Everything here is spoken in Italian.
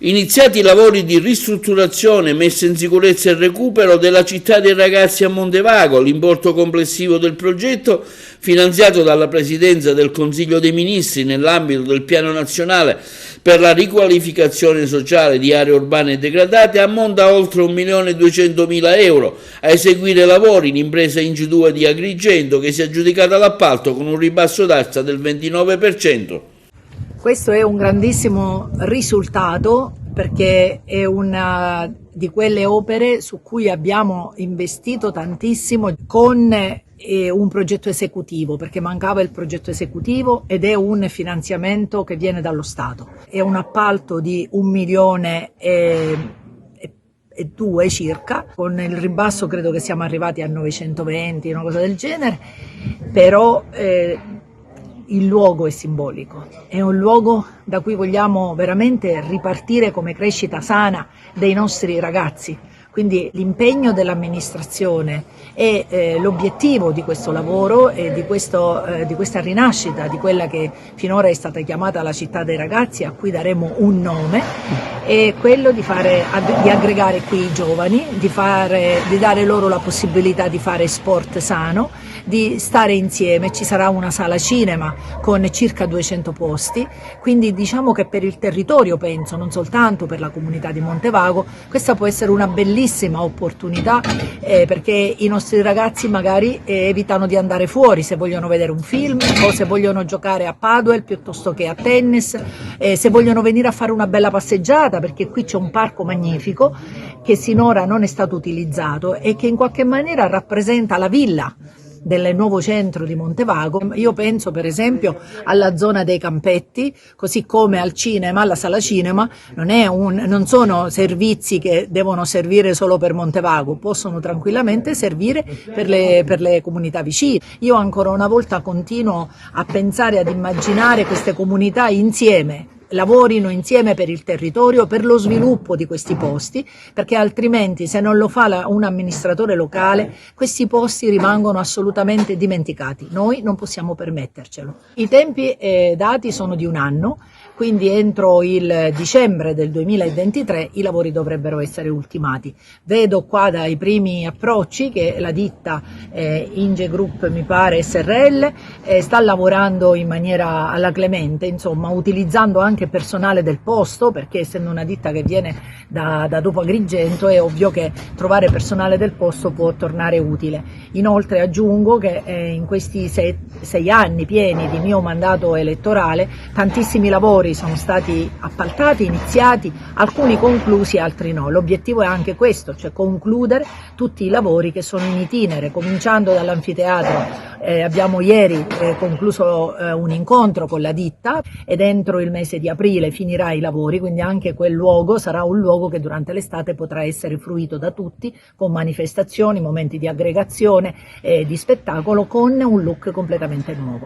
Iniziati i lavori di ristrutturazione, messa in sicurezza e recupero della città dei ragazzi a Montevago. L'importo complessivo del progetto, finanziato dalla Presidenza del Consiglio dei Ministri nell'ambito del Piano Nazionale per la riqualificazione sociale di aree urbane degradate, ammonta a oltre 1.200.000 euro. A eseguire lavori l'impresa Ingi2 di Agrigento, che si è aggiudicata l'appalto con un ribasso d'asta del 29%. Questo è un grandissimo risultato perché è una di quelle opere su cui abbiamo investito tantissimo con un progetto esecutivo, perché mancava il progetto esecutivo ed è un finanziamento che viene dallo Stato. È un appalto di 1.200.000 circa, con il ribasso credo che siamo arrivati a 920, una cosa del genere, però il luogo è simbolico, è un luogo da cui vogliamo veramente ripartire come crescita sana dei nostri ragazzi. Quindi l'impegno dell'amministrazione e l'obiettivo di questo lavoro e di questa rinascita di quella che finora è stata chiamata la città dei ragazzi, a cui daremo un nome, è quello di aggregare qui i giovani, di dare loro la possibilità di fare sport sano, di stare insieme. Ci sarà una sala cinema con circa 200 posti, quindi diciamo che per il territorio, penso, non soltanto per la comunità di Montevago, questa può essere una bellissima opportunità perché i nostri ragazzi magari evitano di andare fuori se vogliono vedere un film o se vogliono giocare a padel piuttosto che a tennis, se vogliono venire a fare una bella passeggiata, perché qui c'è un parco magnifico che sinora non è stato utilizzato e che in qualche maniera rappresenta la villa del nuovo centro di Montevago. Io penso per esempio alla zona dei campetti, così come al cinema, alla sala cinema, non sono servizi che devono servire solo per Montevago, possono tranquillamente servire per le comunità vicine. Io ancora una volta continuo a pensare, ad immaginare queste comunità insieme, lavorino insieme per il territorio, per lo sviluppo di questi posti, perché altrimenti, se non lo fa un amministratore locale, questi posti rimangono assolutamente dimenticati. Noi non possiamo permettercelo. I tempi dati sono di un anno, quindi entro il dicembre del 2023 i lavori dovrebbero essere ultimati. Vedo qua dai primi approcci che la ditta Inge Group, mi pare SRL, sta lavorando in maniera alla clemente, insomma, utilizzando anche personale del posto, perché essendo una ditta che viene da dopo Agrigento è ovvio che trovare personale del posto può tornare utile. Inoltre aggiungo che in questi 6 anni pieni di mio mandato elettorale tantissimi lavori sono stati appaltati, iniziati, alcuni conclusi, altri no. L'obiettivo è anche questo, cioè concludere tutti i lavori che sono in itinere, cominciando dall'anfiteatro. Abbiamo ieri concluso un incontro con la ditta ed entro il mese di aprile finirà i lavori, quindi anche quel luogo sarà un luogo che durante l'estate potrà essere fruito da tutti, con manifestazioni, momenti di aggregazione, di spettacolo, con un look completamente nuovo.